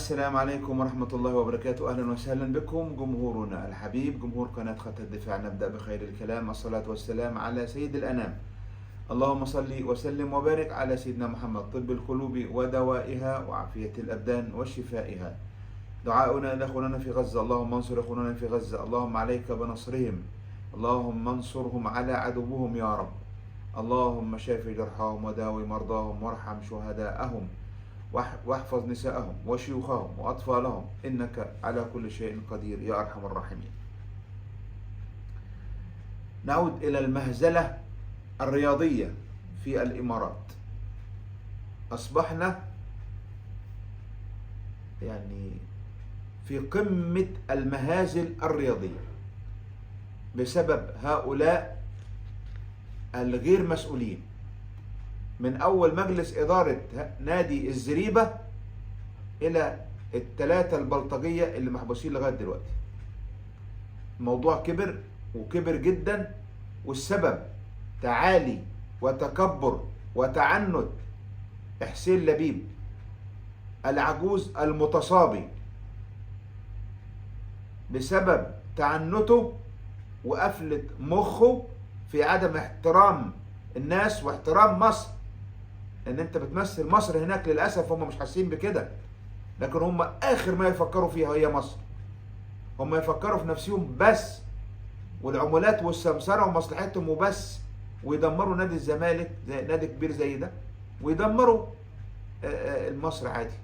السلام عليكم ورحمة الله وبركاته. أهلا وسهلا بكم جمهورنا الحبيب، جمهور قناة خط الدفاع. نبدأ بخير الكلام، الصلاة والسلام على سيد الأنام. اللهم صل وسلم وبارك على سيدنا محمد، طب القلوب ودوائها وعافية الأبدان وشفائها. دعاؤنا إلى أخواننا في غزة، اللهم انصر أخواننا في غزة، اللهم عليك بنصرهم، اللهم انصرهم على عدوهم يا رب. اللهم شاف جرحاهم وداوي مرضاهم وارحم شهداءهم واحفظ نساءهم وشيوخهم وأطفالهم، إنك على كل شيء قدير يا أرحم الراحمين. نعود إلى المهزلة الرياضية في الإمارات. أصبحنا في قمة المهازل الرياضية بسبب هؤلاء الغير مسؤولين، من أول مجلس إدارة نادي الزريبة إلى الثلاثة البلطجية اللي محبوسين لغاية دلوقتي. الموضوع كبر وكبر جدا، والسبب تعالي وتكبر وتعنت حسين لبيب العجوز المتصابي. بسبب تعنته وقفلة مخه في عدم احترام الناس واحترام مصر، ان انت بتمثل مصر هناك. للأسف هم مش حاسين بكده، لكن هم اخر ما يفكروا فيها هي مصر. هم يفكروا في نفسهم بس، والعمولات والسمسرة ومصلحتهم وبس، ويدمروا نادي الزمالك زي نادي كبير زي ده، ويدمروا مصر عادي.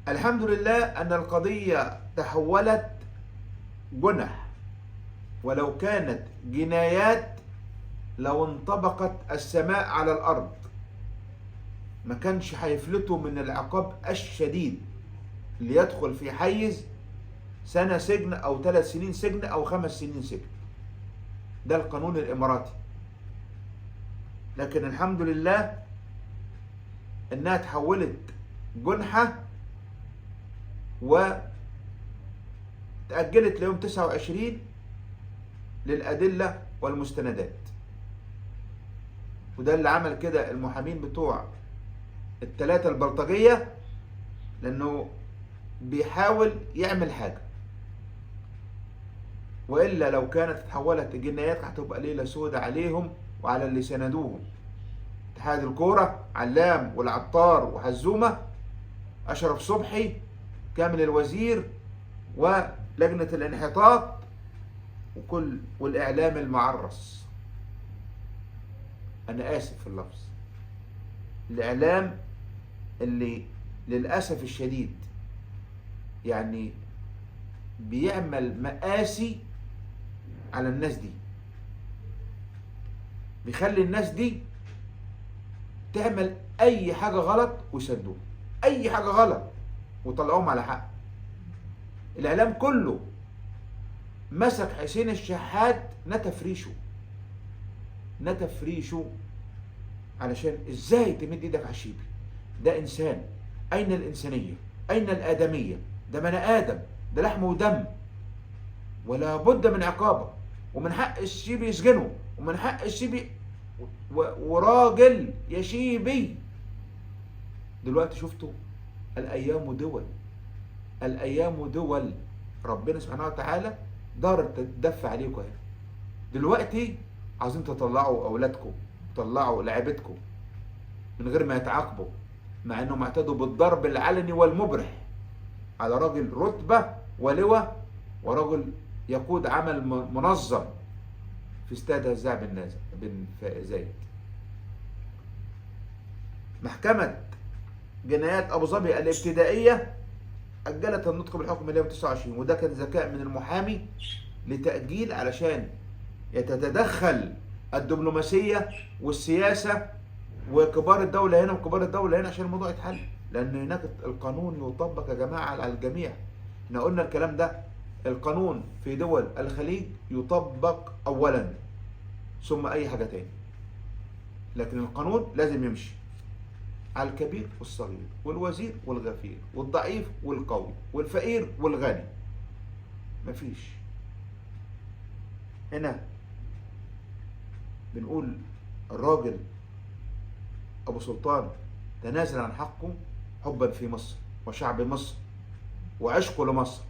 الحمد لله ان القضية تحولت جنح، ولو كانت جنايات لو انطبقت السماء على الأرض ما كانش هيفلتوا من العقاب الشديد اللي يدخل في حيز سنة سجن أو 3 سنين سجن أو 5 سنين سجن. ده القانون الإماراتي. لكن الحمد لله إنها تحولت جنحة وتأجلت ليوم 29 للأدلة والمستندات. وده اللي عمل كده المحامين بتوع الثلاثة البلطجية، لأنه بيحاول يعمل حاجة، وإلا لو كانت تحولت الجنايات هتبقى ليلة سودة عليهم وعلى اللي سندوهم. اتحاد الكورة، علام والعطار وحزومة، أشرف صبحي، كامل الوزير، ولجنة الانحطاط، والإعلام المعرس. أنا آسف في اللفظ، الإعلام اللي للأسف الشديد بيعمل مآسي على الناس دي، بيخلي الناس دي تعمل أي حاجة غلط ويسدوها، أي حاجة غلط وطلعوهم على حق. الإعلام كله مسك حسين الشحات نتف ريشه علشان ازاي تمد ايدك على الشيبي؟ ده انسان، اين الانسانيه؟ اين الادميه؟ ده بني ادم، ده لحم ودم، ولا بد من عقابه. ومن حق الشيبي يسجنه، ومن حق الشيبي وراجل يا شيبي. دلوقتي شفتوا الايام دول ربنا سبحانه وتعالى دارت تدفع عليكم اهي. دلوقتي عايزين تطلعوا اولادكم، تطلعوا لعيبتكم من غير ما يتعاقبوا، مع انهم اعتدوا بالضرب العلني والمبرح على راجل رتبة ولواء ورجل يقود عمل منظم في استاد هزاع بن زايد. محكمة جنايات ابو ظبي الابتدائية اجلت النطق بالحكم اليوم 29، وده كان ذكاء من المحامي لتأجيل علشان يتدخل الدبلوماسية والسياسة وكبار الدولة هنا وكبار الدولة هنا عشان الموضوع يتحل. لأن هناك القانون يطبق يا جماعة على الجميع. احنا قلنا الكلام ده، القانون في دول الخليج يطبق أولا ثم أي حاجة تاني، لكن القانون لازم يمشي على الكبير والصغير والوزير والغفير والضعيف والقوي والفقير والغني. مفيش. هنا بنقول الراجل أبو سلطان تنازل عن حقه حبا في مصر وشعب مصر وعشقه لمصر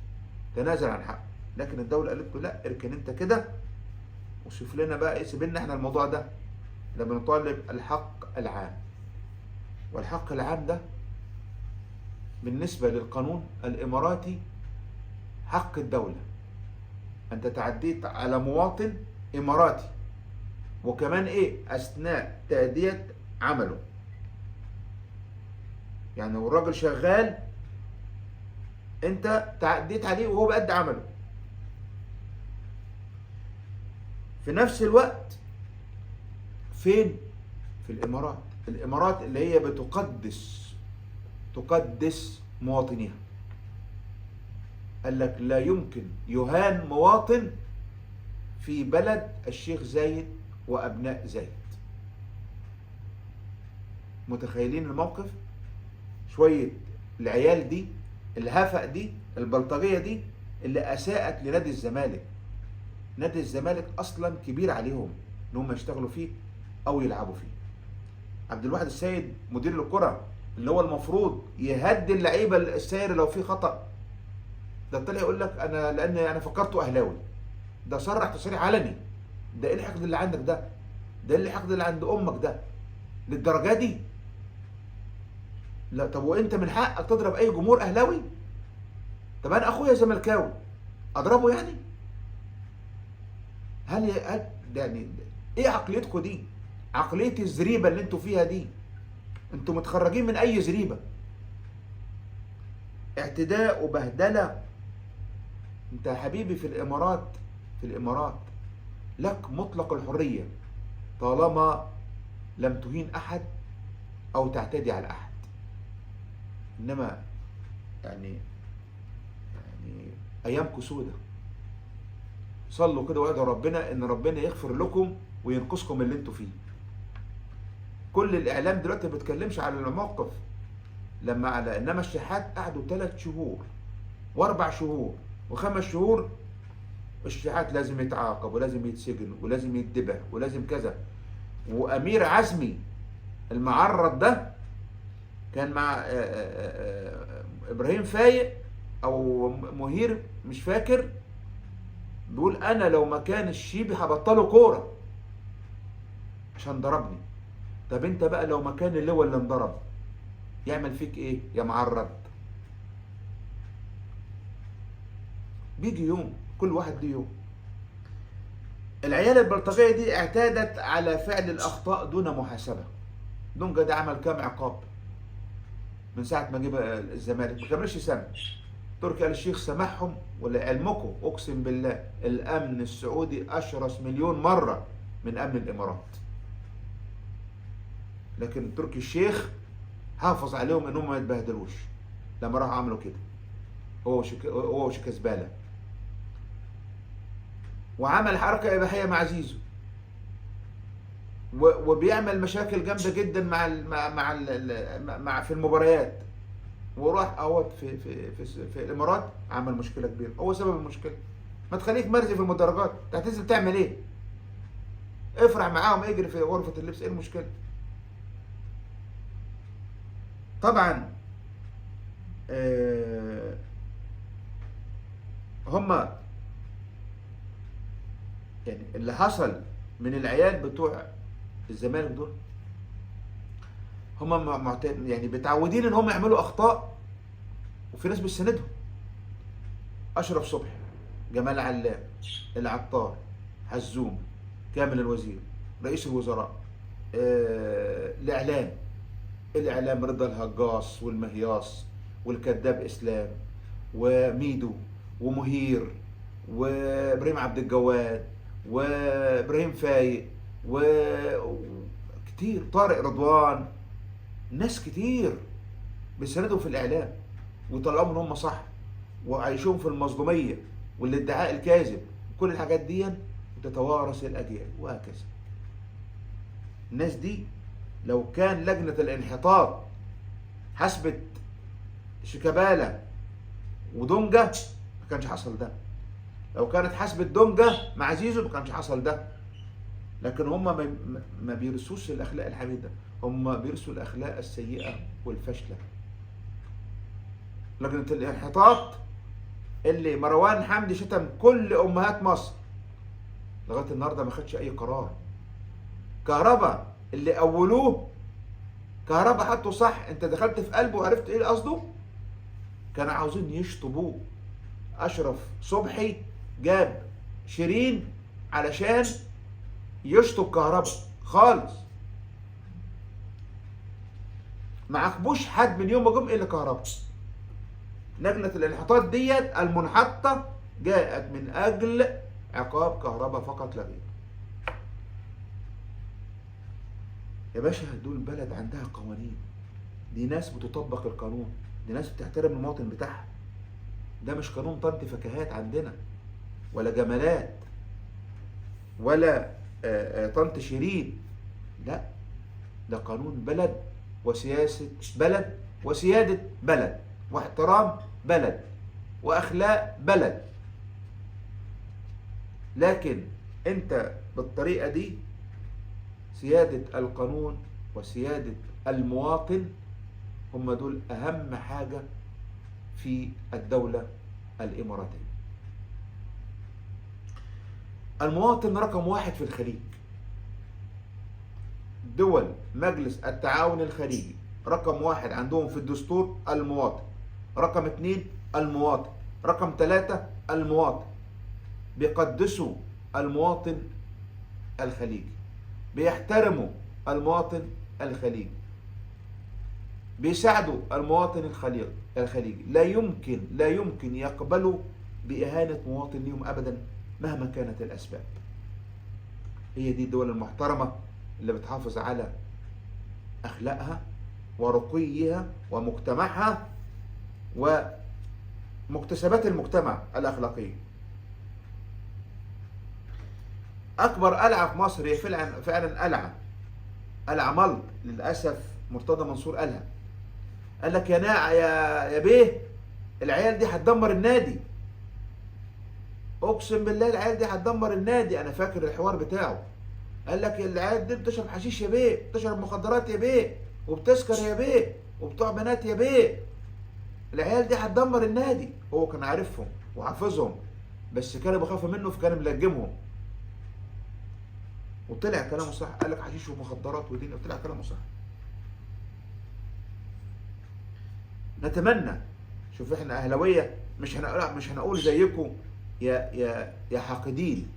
تنازل عن حقه. لكن الدولة قالت له لا، اركن انت كده وشوف لنا بقى ايه، سيب لنا احنا الموضوع ده. لما نطالب الحق العام، والحق العام ده بالنسبة للقانون الإماراتي حق الدولة. أنت تعديت على مواطن إماراتي، وكمان إيه أثناء تأدية عمله. يعني والراجل شغال أنت تعديت عليه وهو بأدي عمله. في نفس الوقت فين؟ في الإمارات. الإمارات اللي هي تقدس مواطنيها. قال لك لا يمكن يهان مواطن في بلد الشيخ زايد وأبناء زايد. متخيلين الموقف؟ شوية العيال دي الهفق دي البلطجية دي اللي أساءت لنادي الزمالك. نادي الزمالك أصلا كبير عليهم إن هم يشتغلوا فيه أو يلعبوا فيه. عبد الواحد السيد مدير الكرة اللي هو المفروض يهدي اللعيبة الساير لو في خطأ، ده طلع يقول لك لأن أنا فكرته أهلاوي. ده صرح تصريح علني. ده إيه الحقد اللي عندك ده؟ ده إيه الحقد اللي عند أمك ده؟ للدرجة دي؟ لا. طب وأنت من حقك تضرب أي جمهور أهلاوي؟ طب أنا أخويا زملكاوي أضربه يعني؟ هل يعني إيه عقليتكم دي؟ عقلية الزريبة اللي انتوا فيها دي. انتوا متخرجين من أي زريبة؟ اعتداء وبهدلة. انت يا حبيبي في الإمارات لك مطلق الحرية طالما لم تهين أحد أو تعتدي على أحد. إنما يعني أيامكم سودة. صلوا كده وادعوا ربنا إن ربنا يغفر لكم وينقذكم اللي انتوا فيه. كل الإعلام دلوقتي ما بيتكلمش على الموقف لما على، إنما الشحات قعدوا 3 شهور و4 شهور و5 شهور. الشحات لازم يتعاقب ولازم يتسجن ولازم يتدبح ولازم كذا. وأمير عزمي المعرض ده كان مع إبراهيم فايق أو مهير مش فاكر، بيقول أنا لو مكان الشيبي هبطله كورة عشان ضربني. طب انت بقى لو مكان اللواء اللي انضرب يعمل فيك ايه يا معرض؟ بيجي يوم كل واحد ليه يوم. العيال البلطجيه دي اعتادت على فعل الاخطاء دون محاسبه. دونجا ده عمل كام عقاب من ساعه ما جه الزمالك؟ ما كملش سنه. تركي آل الشيخ سامحهم. ولا علمكم اقسم بالله الامن السعودي اشرس مليون مره من امن الامارات. لكن تركي الشيخ حافظ عليهم انهم ما يتبهدلوش لما راحوا عملوا كده. هو وشيكا زباله. وعمل حركه اباحيه مع زيزو، وبيعمل مشاكل جامده جدا مع في المباريات. وراح اهوت في الامارات عمل مشكله كبيره. هو سبب المشكله. ما تخليك مرزي في المدرجات. انت هتنزل تعمل ايه؟ افرح معاهم، اجري في غرفه اللبس. ايه المشكله؟ طبعا هم يعني اللي حصل من العيال بتوع الزمالك دول هم يعني متعودين ان هم يعملوا اخطاء وفي ناس بتساندهم. اشرف صبحي، جمال علام، العطار، حزوم، كامل الوزير، رئيس الوزراء، الاعلام رضا الهجاص والمهياص والكذاب اسلام وميدو ومهير وابراهيم عبد الجواد وابراهيم فايق وكتير، طارق رضوان. ناس كتير بيساندوا في الاعلام ويطلعوهم ان هم صح وعايشون في المظلوميه والادعاء الكاذب. كل الحاجات دي تتوارث الاجيال وهكذا. الناس دي لو كان لجنه الانحطاط حسبت شيكابالا ودونجا ما كانش حصل ده. لو كانت حسبت دونجا مع زيزو ما كانش حصل ده. لكن هم ما بيرسوش الاخلاق الحميده، هم بيرسوا الاخلاق السيئه والفاشله. لجنة الانحطاط اللي مروان حمدي شتم كل امهات مصر لغايه النهارده ما خدش اي قرار. كهربا اللي اولوه كهربا حطه صح، انت دخلت في قلبه وعرفت ايه قصده. كانوا عاوزين يشطبوه. اشرف صبحي جاب شيرين علشان يشطب كهربا خالص. ما عاقبوش حد من يوم ما جم الا كهربا. لجنة الانحطاط ديت المنحطة جاءت من اجل عقاب كهربا فقط لا غير. يا باشا دول بلد عندها قوانين، دي ناس بتطبق القانون، دي ناس بتحترم المواطن بتاعها. ده مش قانون طنط فكاهات عندنا، ولا جمالات، ولا طنط شيرين. لا، ده قانون بلد وسياسة بلد وسيادة بلد واحترام بلد واخلاق بلد. لكن انت بالطريقة دي سيادة القانون وسيادة المواطن هم دول اهم حاجة في الدولة الاماراتية. المواطن رقم واحد في الخليج. دول مجلس التعاون الخليجي رقم واحد عندهم في الدستور المواطن، رقم 2 المواطن، رقم 3 المواطن. بيقدسوا المواطن الخليجي، بيحترموا المواطن الخليجي، بيساعدوا المواطن الخليجي. لا يمكن يقبلوا بإهانة مواطن ليهم أبدا مهما كانت الأسباب. هي دي الدول المحترمة اللي بتحافظ على أخلاقها ورقيها ومجتمعها ومكتسبات المجتمع الأخلاقية. أكبر قلعة في مصر هي فعلا قلعة ملط. للأسف مرتضى منصور قالها، قال لك يا بيه العيال دي هتدمر النادي. اقسم بالله العيال دي هتدمر النادي. انا فاكر الحوار بتاعه، قال لك العيال دي بتشرب حشيش يا بيه، بتشرب مخدرات يا بيه، وبتسكر يا بيه، وبتوع بنات يا بيه. العيال دي هتدمر النادي. هو كان عارفهم وحافظهم، بس كانوا بيخافوا منه فكان ملجمهم. وطلع كلامه صح، قال لك حشيش ومخدرات ودين، وطلع كلامه صح. نتمنى، شوف احنا اهلاويه مش هنقول زيكم يا حاقدين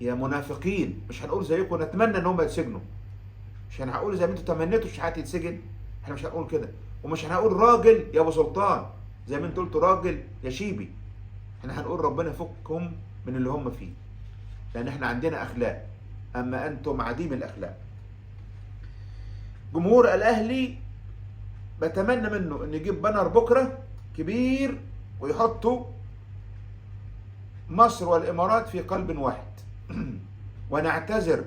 يا منافقين، مش هنقول زيكم. نتمنى ان هم يتسجنوا، مش هنقول زي ما انتوا تمنيتوا شحات يتسجن. احنا مش هنقول كده، ومش هنقول راجل يا ابو سلطان زي ما انتوا قلتوا راجل يا شيبي. احنا هنقول ربنا يفكهم من اللي هم فيه، لان احنا عندنا اخلاق، اما انتم عديم الاخلاق. جمهور الاهلي بتمنى منه ان يجيب بانر بكره كبير ويحطوا مصر والامارات في قلب واحد. ونعتذر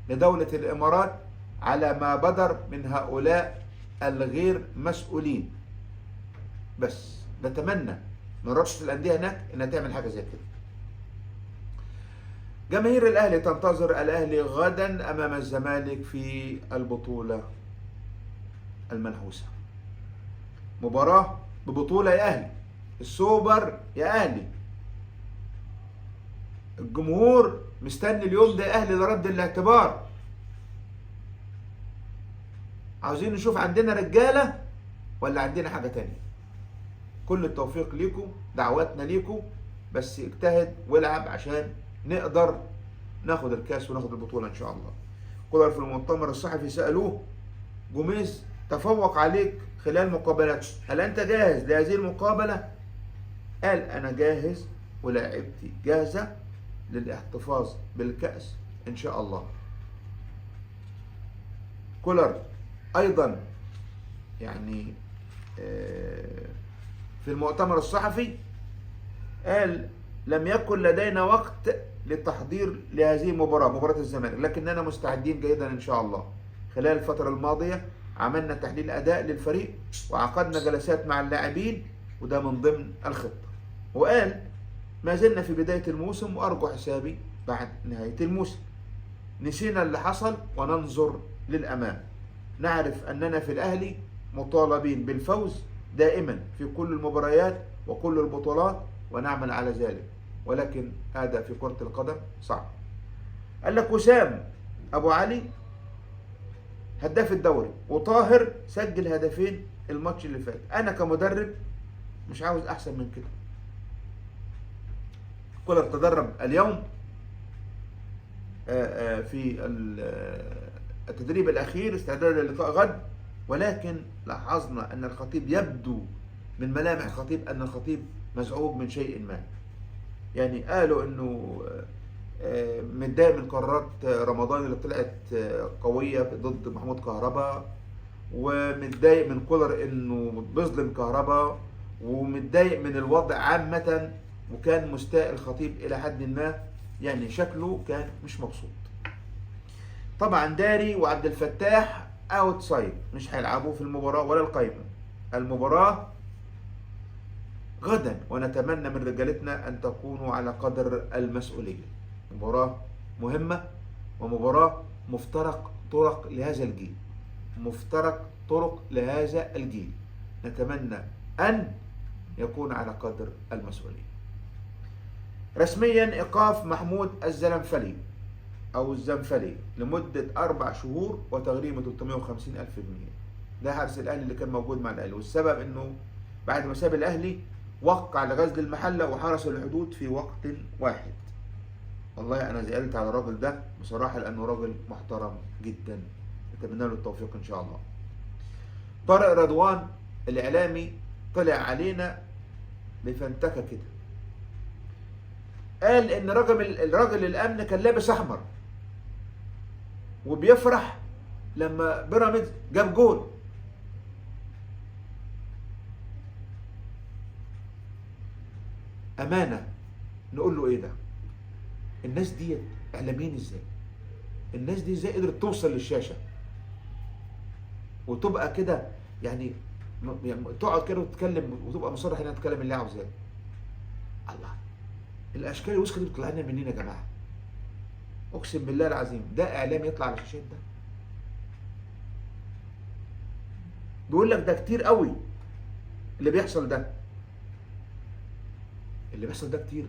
لدولة الامارات على ما بدر من هؤلاء الغير مسؤولين. بس نتمنى من رابطة الاندية هناك انها تعمل حاجة زي كده. جماهير الاهلي تنتظر الاهلي غدا امام الزمالك في البطولة المنحوسة. مباراة ببطولة يا اهلي، السوبر يا اهلي. الجمهور مستني اليوم ده يا اهلي لرد الاعتبار. عاوزين نشوف عندنا رجالة ولا عندنا حاجة تانية. كل التوفيق ليكم، دعواتنا ليكم، بس اجتهد والعب عشان نقدر ناخد الكاس وناخد البطولة ان شاء الله. كولر في المؤتمر الصحفي سألوه جوميز تفوق عليك خلال مقابلات، هل انت جاهز لهذه المقابلة؟ قال انا جاهز ولاعبتي جاهزة للاحتفاظ بالكأس ان شاء الله. كولر ايضا يعني في المؤتمر الصحفي قال لم يكن لدينا وقت للتحضير لهذه المباراة، مباراة الزمالك، لكننا مستعدين جيدا ان شاء الله. خلال الفترة الماضية عملنا تحليل اداء للفريق وعقدنا جلسات مع اللاعبين وده من ضمن الخطة. وقال ما زلنا في بداية الموسم وارجو حسابي بعد نهاية الموسم. نسينا اللي حصل وننظر للأمام. نعرف أننا في الأهلي مطالبين بالفوز دائما في كل المباريات وكل البطولات ونعمل على ذلك، ولكن هذا في كرة القدم صعب. قال لك وسام أبو علي هداف الدوري، وطاهر سجل هدفين الماتش اللي فات. أنا كمدرب مش عاوز أحسن من كده. كولر تدرب اليوم في التدريب الأخير استعدادا للقاء غد، ولكن لاحظنا أن الخطيب يبدو من ملامح الخطيب أن الخطيب مزعوج من شيء ما. يعني قالوا أنه متضايق من قرارات رمضان اللي طلعت قوية ضد محمود كهربا، ومتضايق من كولر أنه بيظلم كهربا، ومتضايق من الوضع عامة، وكان مستاء الخطيب إلى حد ما، يعني شكله كان مش مبسوط. طبعا داري وعبد الفتاح اوت سايد، مش هيلعبوا في المباراة ولا القايمة. المباراة غدا، ونتمنى من رجالتنا أن تكونوا على قدر المسؤولية. مباراة مهمة ومباراة مفترق طرق لهذا الجيل، مفترق طرق لهذا الجيل. نتمنى أن يكون على قدر المسؤولية. رسميا إيقاف محمود الزلنفلي أو الزنفلي لمدة 4 شهور وتغريمه 350,000 جنيه. ده حارس الأهلي اللي كان موجود مع الأهلي، والسبب إنه بعد ما ساب الأهلي وقع لغزل المحلة وحرس الحدود في وقت واحد. والله أنا زعلت على الراجل ده بصراحة، لأنه راجل محترم جدا، نتمنى له التوفيق إن شاء الله. طارق رضوان الإعلامي طلع علينا بفنتكة كده، قال إن الراجل الأمن كان لابس أحمر وبيفرح لما بيراميدز جاب جول. أمانة نقول له إيه ده؟ الناس دي إعلاميين إزاي؟ الناس دي إزاي قدرت توصل للشاشة وتبقى كده، يعني تقعد كده وتتكلم وتبقى مصرح إنها تتكلم اللي عاوزاه؟ الله، الأشكال الوسخة دي بتطلع لنا منين يا جماعة؟ أقسم بالله العظيم ده إعلام يطلع على الشاشات ده؟ بيقول لك ده كتير قوي اللي بيحصل ده، اللي بيحصل ده كتير.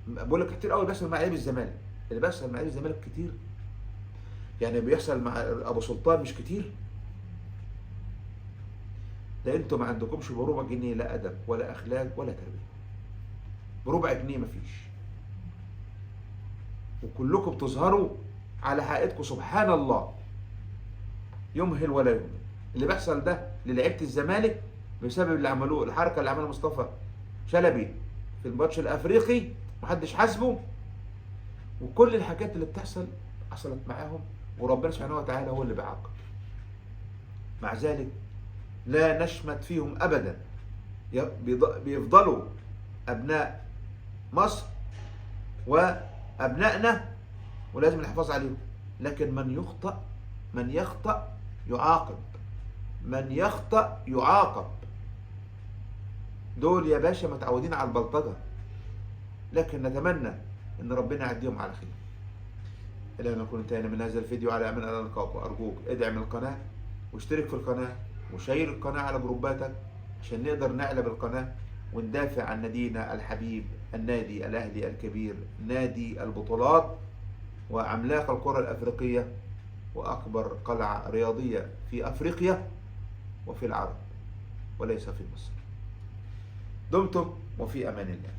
بقول لك كتير قوي بيحصل مع لعيب الزمالك، اللي بيحصل مع لعيب الزمالك كتير، يعني بيحصل مع ابو سلطان مش كتير؟ ده انتوا ما عندكمش بربع جنيه لا ادب ولا اخلاق ولا تربيه، بربع جنيه مفيش، وكلكم بتظهروا على حقيقتكم. سبحان الله، يمهل ولا يهمل. اللي بيحصل ده للعيبه الزمالك بسبب اللي عملوه، الحركه اللي عملها مصطفى شلبي في الماتش الافريقي محدش حاسبه، وكل الحاجات اللي بتحصل حصلت معاهم، وربنا سبحانه وتعالى هو اللي بيعاقب. مع ذلك لا نشمت فيهم ابدا، بيفضلوا ابناء مصر وابنائنا ولازم الحفاظ عليهم. لكن من يخطأ يعاقب، من يخطأ يعاقب. دول يا باشا متعودين على البلطجة، لكن نتمنى ان ربنا يعديهم على خير. الى ان نكون انتهينا من هذا الفيديو، على امل ان نلقاكم. ارجوك ادعم القناة واشترك في القناة وشير القناة على جروباتك عشان نقدر نعلب القناة وندافع عن نادينا الحبيب، النادي الاهلي الكبير، نادي البطولات وعملاق الكرة الافريقية واكبر قلعة رياضية في افريقيا وفي العرب وليس في مصر. دمتم وفي امان الله.